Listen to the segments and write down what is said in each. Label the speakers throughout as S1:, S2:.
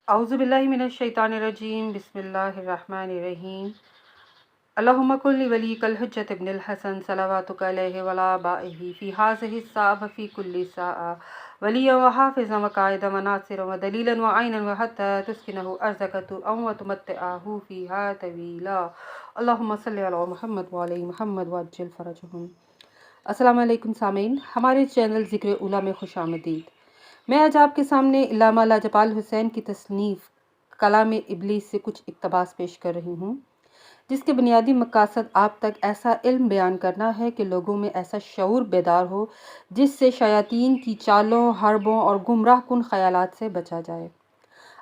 S1: औज़ुबिल्लाहि मिनश्शैतानिर्रजीम बिस्मिल्लाहिर्रहमानिर्रहीम अल्लाहुम्मा कुल्लि वलिय्यिकल हुज्जत इब्नुल हसन सलवातुका अलैहि वला बाइही फ़ी हाज़िहि स्साअ व फ़ी कुल्लि साअ वलिय्यन व हाफ़िज़न व क़ाइदन व नासिरन व दलीलन व ऐनन व हत्ता तुस्किनहु अर्ज़क व तुमत्तिअहु फ़ीहा तवीला अल्लाहुम्मा सल्लि अला मुहम्मद व अली मुहम्मद व अज्जिल फ़रजहुम। अस्सलामु अलैकुम सामीन, हमारे चैनल ज़िक्र उला में खुशामदीद। मैं आज आपके सामने इल्लामा लाजपाल हुसैन की तसनीफ़ कलाम इब्लीस से कुछ इक़्तिबास पेश कर रही हूँ, जिसके बुनियादी मक़ासद आप तक ऐसा इल्म बयान करना है कि लोगों में ऐसा शऊर बेदार हो जिससे शयातीन की चालों, हरबों और गुमराह कुन ख़यालात से बचा जाए।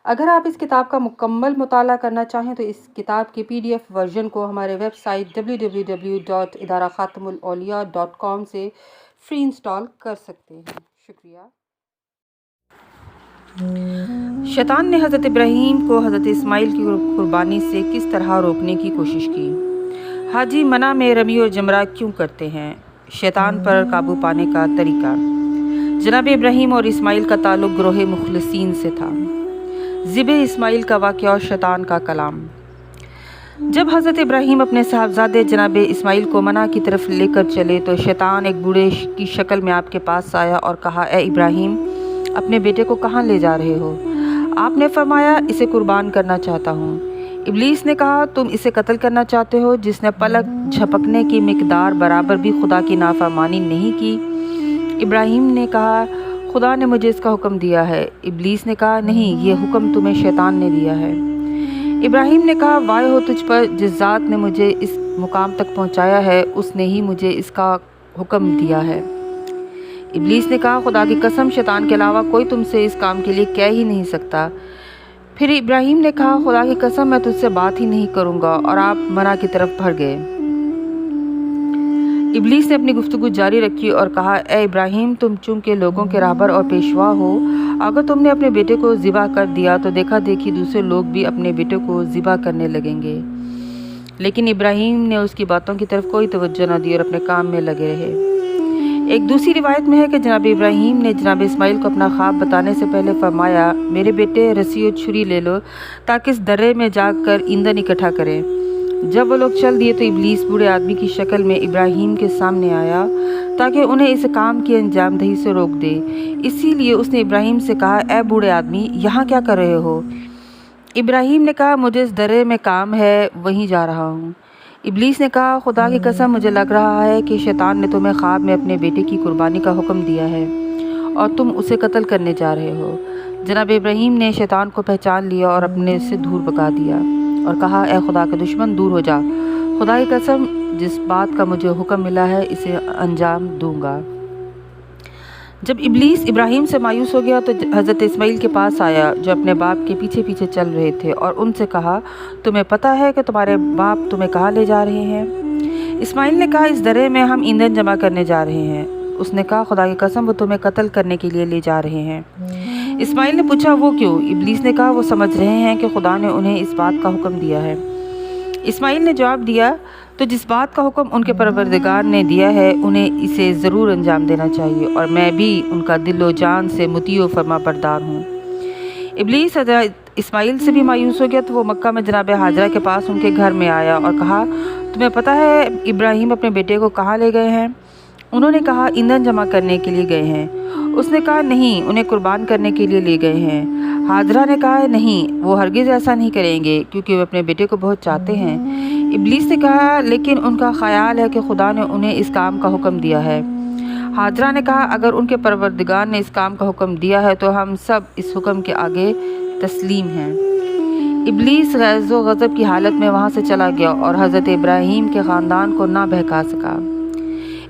S1: अगर आप इस किताब का मुकम्मल मुताला करना चाहें तो इस किताब के PDF वर्जन को हमारे वेबसाइट www.idarakhatamulawliya.com से फ्री इंस्टॉल कर सकते हैं। शुक्रिया। शैतान ने हज़रत इब्राहीम को हज़रत इस्माइल की कुर्बानी से किस तरह रोकने की कोशिश की। हाजी मना में रमी और जमरा क्यों करते हैं? शैतान पर काबू पाने का तरीका। जनाब इब्राहीम और इस्माइल का ताल्लुक़ ग्रोह मुखलसीन से था। ज़िबे इस्माइल का वाक़या और शैतान का कलाम। जब हज़रत इब्राहीम अपने साहबजादे जनाब इस्माइल को मना की तरफ लेकर चले तो शैतान एक बूढ़े की शक्ल में आपके पास आया और कहा, ए इब्राहीम, अपने बेटे को कहाँ ले जा रहे हो? आपने फरमाया, इसे कुर्बान करना चाहता हूँ। इब्लीस ने कहा, तुम इसे कत्ल करना चाहते हो जिसने पलक झपकने की मिकदार बराबर भी खुदा की नाफरमानी नहीं की। इब्राहीम ने कहा, खुदा ने मुझे इसका हुक्म दिया है। इब्लीस ने कहा, नहीं, ये हुक्म तुम्हें शैतान ने दिया है। इब्राहीम ने कहा, वाय हो तुझ पर, जिस ज़ात ने मुझे इस मुकाम तक पहुँचाया है उसने ही मुझे इसका हुक्म दिया है। इब्लीस ने कहा, खुदा की कसम, शैतान के अलावा कोई तुमसे इस काम के लिए कह ही नहीं सकता। फिर इब्राहीम ने कहा, खुदा की कसम, मैं तुझसे बात ही नहीं करूँगा, और आप मना की तरफ भर गए। इब्लीस ने अपनी गुफ्तगू जारी रखी और कहा, ए इब्राहीम, तुम चूँकि लोगों के राहबर और पेशवा हो, अगर तुमने अपने बेटे को ज़िबा कर दिया तो देखा देखी दूसरे लोग भी अपने बेटे को ज़िबा करने लगेंगे। लेकिन इब्राहीम ने उसकी बातों की तरफ कोई तवज्जो न दी और अपने काम में लगे रहे। एक दूसरी रिवायत में है कि जनाब इब्राहीम ने जनाब इस्माइल को अपना ख्वाब बताने से पहले फरमाया, मेरे बेटे, रस्सी और छुरी ले लो ताकि इस दर्रे में जाकर ईंधन इकट्ठा करें। जब वो लोग चल दिए तो इब्लीस बूढ़े आदमी की शक्ल में इब्राहीम के सामने आया ताकि उन्हें इस काम की अंजामदही से रोक दे। इसीलिए उसने इब्राहीम से कहा, ए बूढ़े आदमी, यहाँ क्या कर रहे हो? इब्राहीम ने कहा, मुझे इस दर्रे में काम है, वहीं जा रहा हूँ। इब्लीस ने कहा, खुदा की कसम, मुझे लग रहा है कि शैतान ने तुम्हें ख्वाब में अपने बेटे की कुर्बानी का हुक्म दिया है और तुम उसे कत्ल करने जा रहे हो। जनाब इब्राहीम ने शैतान को पहचान लिया और अपने से दूर भगा दिया और कहा, ए खुदा का दुश्मन, दूर हो जा। खुदा की कसम, जिस बात का मुझे हुक्म मिला है इसे अंजाम दूंगा। जब इब्लीस इब्राहीम से मायूस हो गया तो हज़रत इस्माइल के पास आया जो अपने बाप के पीछे पीछे चल रहे थे और उनसे कहा, तुम्हें पता है कि तुम्हारे बाप तुम्हें कहाँ ले जा रहे हैं? इस्माइल ने कहा, इस दर्रे में हम ईंधन जमा करने जा रहे हैं। उसने कहा, खुदा की कसम, वो तुम्हें कत्ल करने के लिए ले जा रहे हैं। इस्माइल ने पूछा, वो क्यों? इब्लीस ने कहा, वो समझ रहे हैं कि खुदा ने उन्हें इस बात का हुक्म दिया है। इस्माइल ने जवाब दिया, तो जिस बात का हुक्म उनके परवरदिगार ने दिया है उन्हें इसे ज़रूर अंजाम देना चाहिए, और मैं भी उनका दिलो जान से मुतीओ फरमा बरदार हूँ। इब्लीस हज़रत इस्माइल से भी मायूस हो गया तो वो मक्का में जनाब हाजरा के पास उनके घर में आया और कहा, तुम्हें पता है इब्राहीम अपने बेटे को कहाँ ले गए हैं? उन्होंने कहा, ईंधन जमा करने के लिए गए हैं। उसने कहा, नहीं, उन्हें कुर्बान करने के लिए ले गए हैं। हाजरा ने कहा, नहीं, वो हरगिज़ ऐसा नहीं करेंगे क्योंकि वे अपने बेटे को बहुत चाहते हैं। इब्लीस ने कहा, लेकिन उनका ख्याल है कि खुदा ने उन्हें इस काम का हुक्म दिया है। हाजरा ने कहा, अगर उनके परवरदिगार ने इस काम का हुक्म दिया है तो हम सब इस हुक्म के आगे तस्लीम हैं। इब्लीस गैज़ो गज़ब की हालत में वहाँ से चला गया और हज़रत इब्राहीम के ख़ानदान को ना बहका सका।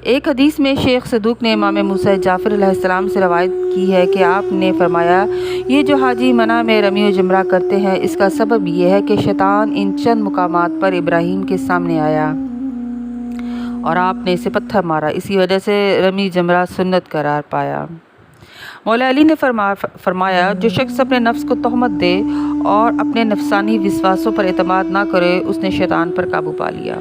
S1: एक हदीस में शेख सदूक ने इमाम मूसा जाफ़र अलैहिस्सलाम से रवायत की है कि आपने फरमाया, ये जो हाजी मना में रमी व जमरा करते हैं इसका सबब ये है कि शैतान इन चंद मुकामात पर इब्राहीम के सामने आया और आपने इसे पत्थर मारा, इसी वजह से रमी जमरा सुन्नत करार पाया। मौला अली ने फरमाया, जो शख्स अपने नफ्स को तोहमत दे और अपने नफसानी विश्वासों पर एतमाद ना करे उसने शैतान पर काबू पा लिया।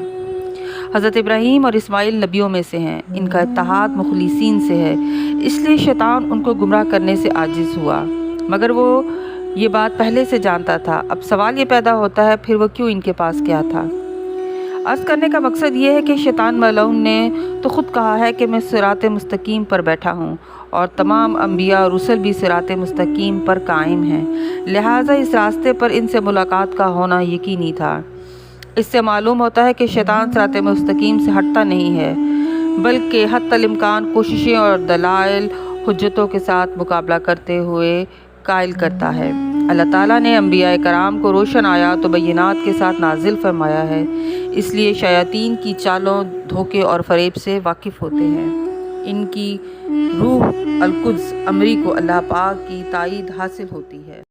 S1: हज़रत इब्राहीम और इस्माइल नबियों में से हैं, इनका इत्तेहाद मुखलिसीन से है, इसलिए शैतान उनको गुमराह करने से आजिज़ हुआ, मगर वो یہ بات پہلے سے جانتا تھا۔ اب سوال یہ پیدا ہوتا ہے پھر وہ کیوں ان کے پاس گیا تھا؟ عرض کرنے کا مقصد یہ ہے کہ شیطان ملعون نے تو خود کہا ہے کہ میں صراط مستقیم پر بیٹھا ہوں اور تمام انبیاء اور رسل بھی صراط مستقیم پر قائم ہیں، لہٰذا اس راستے پر ان سے ملاقات کا ہونا یقینی تھا۔ اس سے معلوم ہوتا ہے کہ شیطان صراط مستقیم سے ہٹتا نہیں ہے، بلکہ حتی الامکان کوششیں اور دلائل حجتوں کے ساتھ مقابلہ کرتے ہوئے قائل کرتا ہے۔ اللہ تعالیٰ نے انبیاء کرام کو روشن آیات و بینات کے ساتھ نازل فرمایا ہے، اس لیے شیاطین کی چالوں، دھوکے اور فریب سے واقف ہوتے ہیں۔ ان کی روح القدس امری کو اللہ پاک کی تائید حاصل ہوتی ہے۔